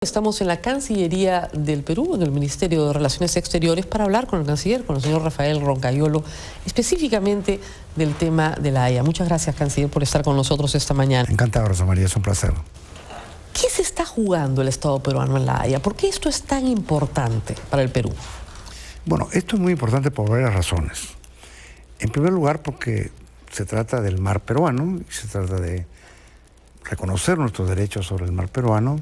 Estamos en la Cancillería del Perú, en el Ministerio de Relaciones Exteriores, para hablar con el canciller, con el señor Rafael Roncayolo, específicamente del tema de La Haya. Muchas gracias, canciller, por estar con nosotros esta mañana. Encantado, Rosa María, es un placer. ¿Qué se está jugando el Estado peruano en La Haya? ¿Por qué esto es tan importante para el Perú? Bueno, esto es muy importante por varias razones. En primer lugar, porque se trata del mar peruano y se trata de reconocer nuestros derechos sobre el mar peruano.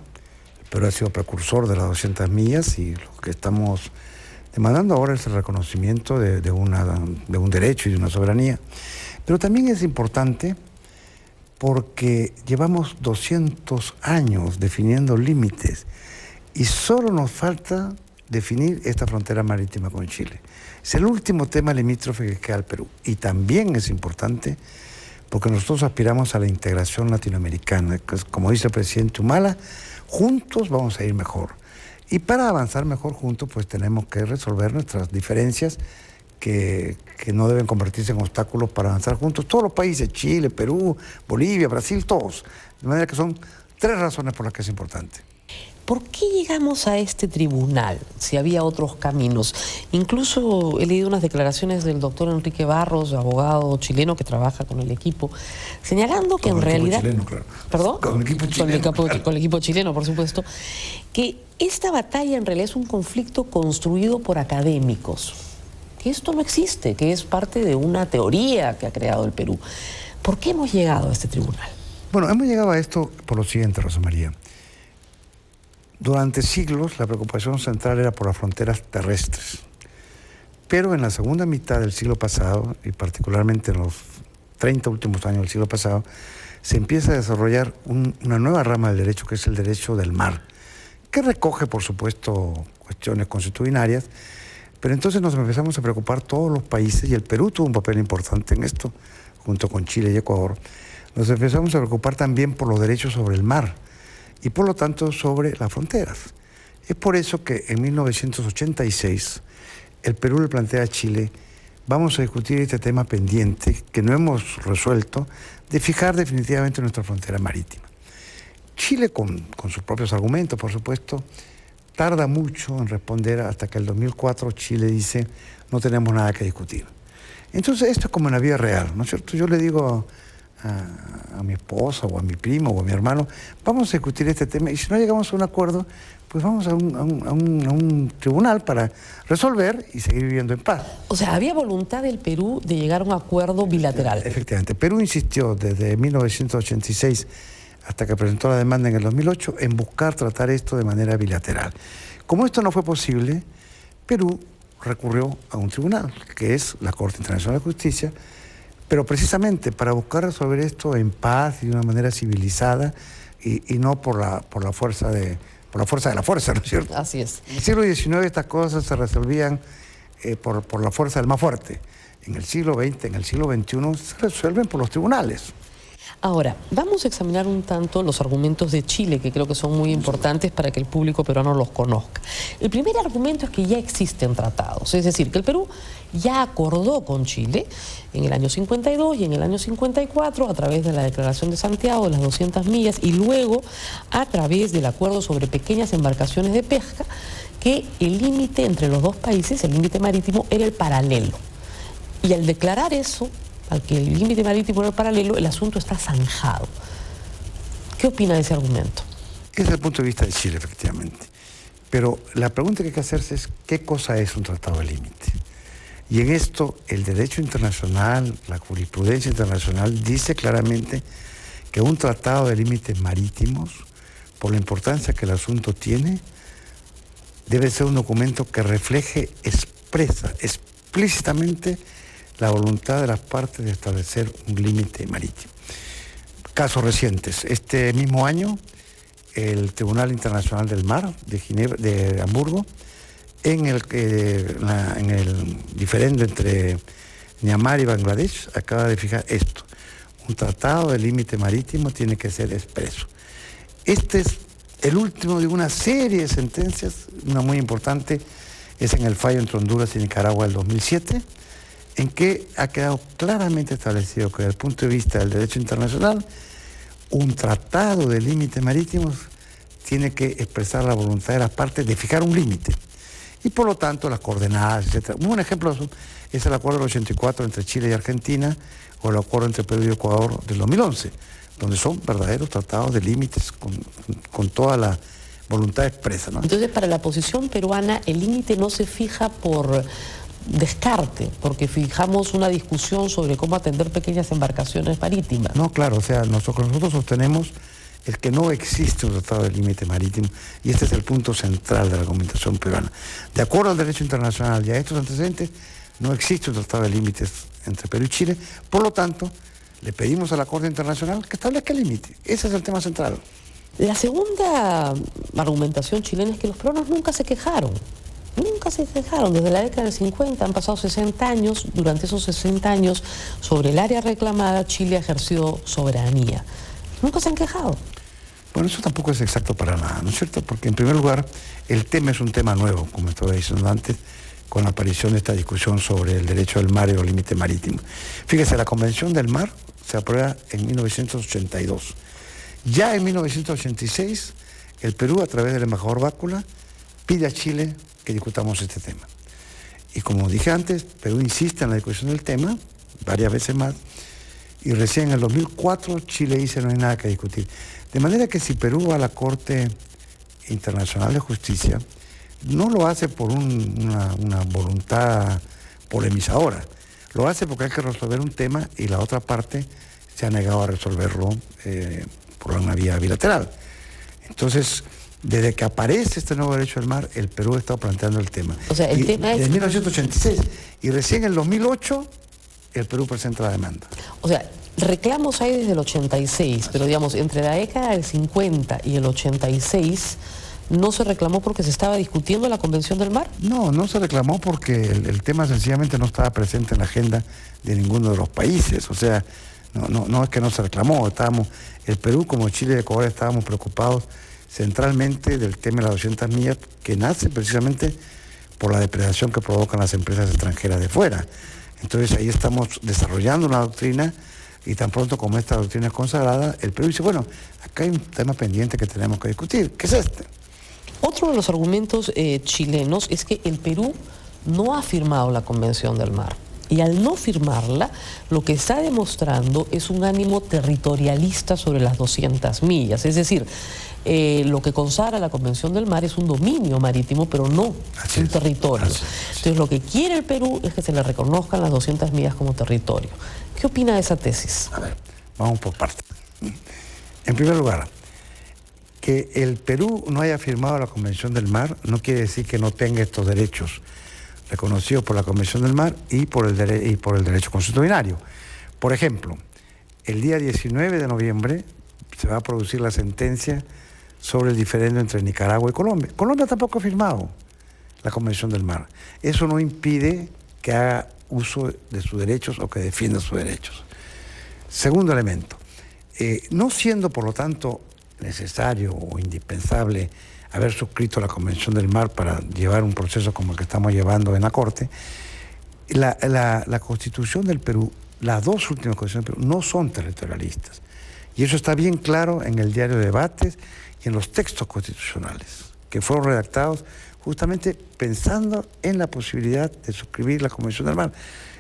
Perú ha sido precursor de las 200 millas y lo que estamos demandando ahora es el reconocimiento de un derecho y de una soberanía. Pero también es importante porque llevamos 200 años definiendo límites y solo nos falta definir esta frontera marítima con Chile. Es el último tema limítrofe que queda al Perú. Y también es importante porque nosotros aspiramos a la integración latinoamericana. Como dice el presidente Humala, juntos vamos a ir mejor. Y para avanzar mejor juntos, pues tenemos que resolver nuestras diferencias que no deben convertirse en obstáculos para avanzar juntos. Todos los países, Chile, Perú, Bolivia, Brasil, todos. De manera que son tres razones por las que es importante. ¿Por qué llegamos a este tribunal si había otros caminos? Incluso he leído unas declaraciones del doctor Enrique Barros, abogado chileno que trabaja con el equipo, señalando que en realidad... Chileno, claro. ¿Perdón? Con el equipo chileno. Con el equipo chileno, por supuesto. Que esta batalla en realidad es un conflicto construido por académicos. Que esto no existe, que es parte de una teoría que ha creado el Perú. ¿Por qué hemos llegado a este tribunal? Bueno, hemos llegado a esto por lo siguiente, Rosa María. Durante siglos la preocupación central era por las fronteras terrestres, pero en la segunda mitad del siglo pasado, y particularmente en los 30 últimos años del siglo pasado, se empieza a desarrollar una nueva rama del derecho, que es el derecho del mar, que recoge, por supuesto, cuestiones consuetudinarias, pero entonces nos empezamos a preocupar todos los países, y el Perú tuvo un papel importante en esto, junto con Chile y Ecuador. Nos empezamos a preocupar también por los derechos sobre el mar, y por lo tanto sobre las fronteras. Es por eso que en 1986 el Perú le plantea a Chile: vamos a discutir este tema pendiente que no hemos resuelto, de fijar definitivamente nuestra frontera marítima. Chile, con sus propios argumentos, por supuesto, tarda mucho en responder, hasta que el 2004 Chile dice: no tenemos nada que discutir. Entonces esto es como en la vida real, ¿no es cierto? Yo le digo a mi esposa o a mi primo o a mi hermano: vamos a discutir este tema, y si no llegamos a un acuerdo, pues vamos a un tribunal para resolver y seguir viviendo en paz. O sea, había voluntad del Perú de llegar a un acuerdo bilateral. Efectivamente. Perú insistió desde 1986 hasta que presentó la demanda en el 2008 en buscar tratar esto de manera bilateral. Como esto no fue posible, Perú recurrió a un tribunal, que es la Corte Internacional de Justicia, pero precisamente para buscar resolver esto en paz y de una manera civilizada, y no por la fuerza de la fuerza, ¿no es cierto? Así es. En el siglo XIX estas cosas se resolvían por la fuerza del más fuerte. En el siglo XX, en el siglo XXI, se resuelven por los tribunales. Ahora, vamos a examinar un tanto los argumentos de Chile, que creo que son muy importantes para que el público peruano los conozca. El primer argumento es que ya existen tratados, es decir, que el Perú ya acordó con Chile en el año 52 y en el año 54 a través de la Declaración de Santiago de las 200 millas y luego a través del acuerdo sobre pequeñas embarcaciones de pesca, que el límite entre los dos países, el límite marítimo, era el paralelo. Y al declarar eso, al que el límite marítimo era el paralelo, el asunto está zanjado. ¿Qué opina de ese argumento? Ese es el punto de vista de Chile, efectivamente. Pero la pregunta que hay que hacerse es: ¿qué cosa es un tratado de límite? Y en esto el derecho internacional, la jurisprudencia internacional dice claramente que un tratado de límites marítimos, por la importancia que el asunto tiene, debe ser un documento que refleje explícitamente la voluntad de las partes de establecer un límite marítimo. Casos recientes: este mismo año, el Tribunal Internacional del Mar de Hamburgo, en el diferendo entre Myanmar y Bangladesh, acaba de fijar esto: un tratado de límite marítimo tiene que ser expreso. Este es el último de una serie de sentencias. Una muy importante es en el fallo entre Honduras y Nicaragua del 2007, en que ha quedado claramente establecido que desde el punto de vista del derecho internacional, un tratado de límites marítimos tiene que expresar la voluntad de las partes de fijar un límite. Y por lo tanto, las coordenadas, etc. Un buen ejemplo es el acuerdo del 84 entre Chile y Argentina, o el acuerdo entre Perú y Ecuador del 2011, donde son verdaderos tratados de límites con toda la voluntad expresa, ¿no? Entonces, para la posición peruana, el límite no se fija por descarte, porque fijamos una discusión sobre cómo atender pequeñas embarcaciones marítimas. No, claro, o sea, nosotros sostenemos el que no existe un tratado de límite marítimo, y este es el punto central de la argumentación peruana. De acuerdo al derecho internacional y a estos antecedentes, no existe un tratado de límites entre Perú y Chile, por lo tanto, le pedimos a la Corte Internacional que establezca el límite. Ese es el tema central. La segunda argumentación chilena es que los peruanos nunca se quejaron. Nunca se quejaron. Desde la década del 50 han pasado 60 años. Durante esos 60 años, sobre el área reclamada, Chile ha ejercido soberanía. Nunca se han quejado. Bueno, eso tampoco es exacto para nada, ¿no es cierto? Porque en primer lugar, el tema es un tema nuevo, como estaba diciendo antes, con la aparición de esta discusión sobre el derecho del mar y los límites marítimos. Fíjese, la Convención del Mar se aprueba en 1982. Ya en 1986, el Perú, a través del embajador Bácula, pide a Chile que discutamos este tema. Y como dije antes, Perú insiste en la discusión del tema, varias veces más, y recién en el 2004 Chile dice no hay nada que discutir. De manera que si Perú va a la Corte Internacional de Justicia, no lo hace por una voluntad polemizadora, lo hace porque hay que resolver un tema y la otra parte se ha negado a resolverlo por una vía bilateral. Entonces, desde que aparece este nuevo derecho del mar, el Perú ha estado planteando el tema. O sea, el tema es... Desde 1986, y recién en el 2008, el Perú presenta la demanda. O sea, reclamos hay desde el 86, pero digamos, entre la década del 50 y el 86, ¿no se reclamó porque se estaba discutiendo la Convención del Mar? No, no se reclamó porque el tema sencillamente no estaba presente en la agenda de ninguno de los países. O sea, no es que no se reclamó, el Perú como Chile y Ecuador estábamos preocupados centralmente del tema de las 200 millas, que nace precisamente por la depredación que provocan las empresas extranjeras de fuera. Entonces ahí estamos desarrollando una doctrina, y tan pronto como esta doctrina es consagrada, el Perú dice, bueno, acá hay un tema pendiente que tenemos que discutir, ¿qué es este? Otro de los argumentos chilenos es que el Perú no ha firmado la Convención del Mar. Y al no firmarla, lo que está demostrando es un ánimo territorialista sobre las 200 millas. Es decir, lo que consagra la Convención del Mar es un dominio marítimo, pero no un territorio. Entonces, lo que quiere el Perú es que se le reconozcan las 200 millas como territorio. ¿Qué opina de esa tesis? A ver, vamos por partes. En primer lugar, que el Perú no haya firmado la Convención del Mar no quiere decir que no tenga estos derechos reconocidos por la Convención del Mar y por el derecho consuetudinario. Por ejemplo, el día 19 de noviembre se va a producir la sentencia sobre el diferendo entre Nicaragua y Colombia. Colombia tampoco ha firmado la Convención del Mar. Eso no impide que haga uso de sus derechos o que defienda sus derechos. Segundo elemento, no siendo por lo tanto necesario o indispensable haber suscrito la Convención del Mar para llevar un proceso como el que estamos llevando en la Corte, la Constitución del Perú, las dos últimas constituciones del Perú, no son territorialistas. Y eso está bien claro en el diario de debates y en los textos constitucionales, que fueron redactados justamente pensando en la posibilidad de suscribir la Convención del Mar.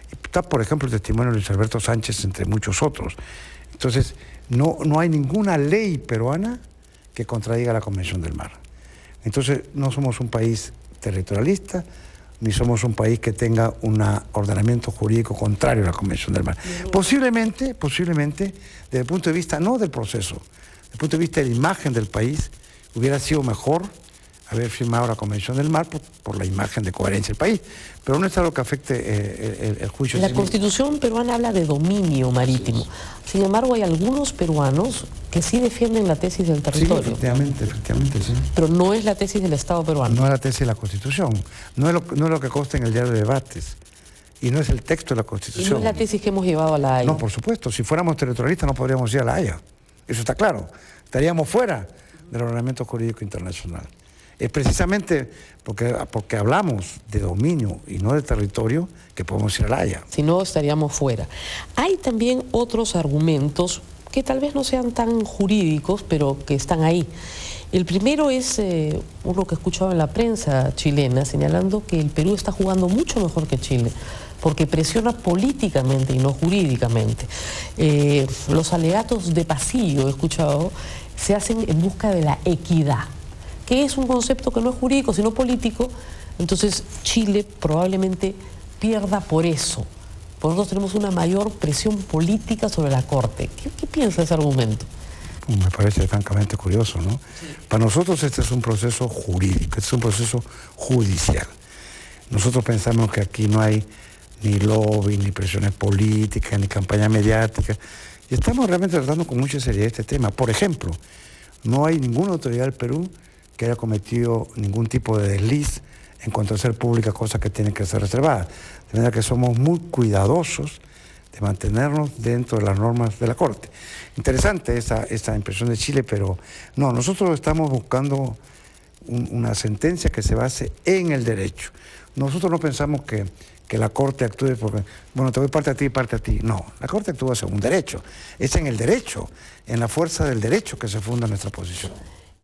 Está, por ejemplo, el testimonio de Luis Alberto Sánchez, entre muchos otros. Entonces, no hay ninguna ley peruana que contradiga la Convención del Mar. Entonces, no somos un país territorialista, ni somos un país que tenga un ordenamiento jurídico contrario a la Convención del Mar. Posiblemente, desde el punto de vista no del proceso, desde el punto de vista de la imagen del país, hubiera sido mejor haber firmado la Convención del Mar por la imagen de coherencia del país, pero no es algo que afecte el juicio. La Constitución peruana habla de dominio marítimo. Sin embargo, hay algunos peruanos que sí defienden la tesis del territorio. Sí, efectivamente, sí. Pero no es la tesis del Estado peruano. No es la tesis de la Constitución, no es lo que consta en el diario de debates, y no es el texto de la Constitución. Y no es la tesis que hemos llevado a La Haya. No, por supuesto, si fuéramos territorialistas no podríamos ir a La Haya, eso está claro, estaríamos fuera del ordenamiento jurídico internacional. Es precisamente porque hablamos de dominio y no de territorio que podemos ir a La Haya. Si no, estaríamos fuera. Hay también otros argumentos que tal vez no sean tan jurídicos, pero que están ahí. El primero es uno que he escuchado en la prensa chilena señalando que el Perú está jugando mucho mejor que Chile, porque presiona políticamente y no jurídicamente. Los alegatos de pasillo, he escuchado, se hacen en busca de la equidad, que es un concepto que no es jurídico, sino político. Entonces Chile probablemente pierda por eso. Nosotros tenemos una mayor presión política sobre la Corte. ¿Qué piensa de ese argumento? Me parece francamente curioso, ¿no? Sí. Para nosotros este es un proceso jurídico, este es un proceso judicial. Nosotros pensamos que aquí no hay ni lobby, ni presiones políticas, ni campaña mediática. Y estamos realmente tratando con mucha seriedad este tema. Por ejemplo, no hay ninguna autoridad del Perú que haya cometido ningún tipo de desliz en cuanto a hacer públicas cosas que tienen que ser reservadas. De manera que somos muy cuidadosos de mantenernos dentro de las normas de la Corte. Interesante esta impresión de Chile, pero no, nosotros estamos buscando una sentencia que se base en el derecho. Nosotros no pensamos que la Corte actúe porque, bueno, te doy parte a ti y parte a ti. No, la Corte actúa según derecho. Es en el derecho, en la fuerza del derecho que se funda nuestra posición.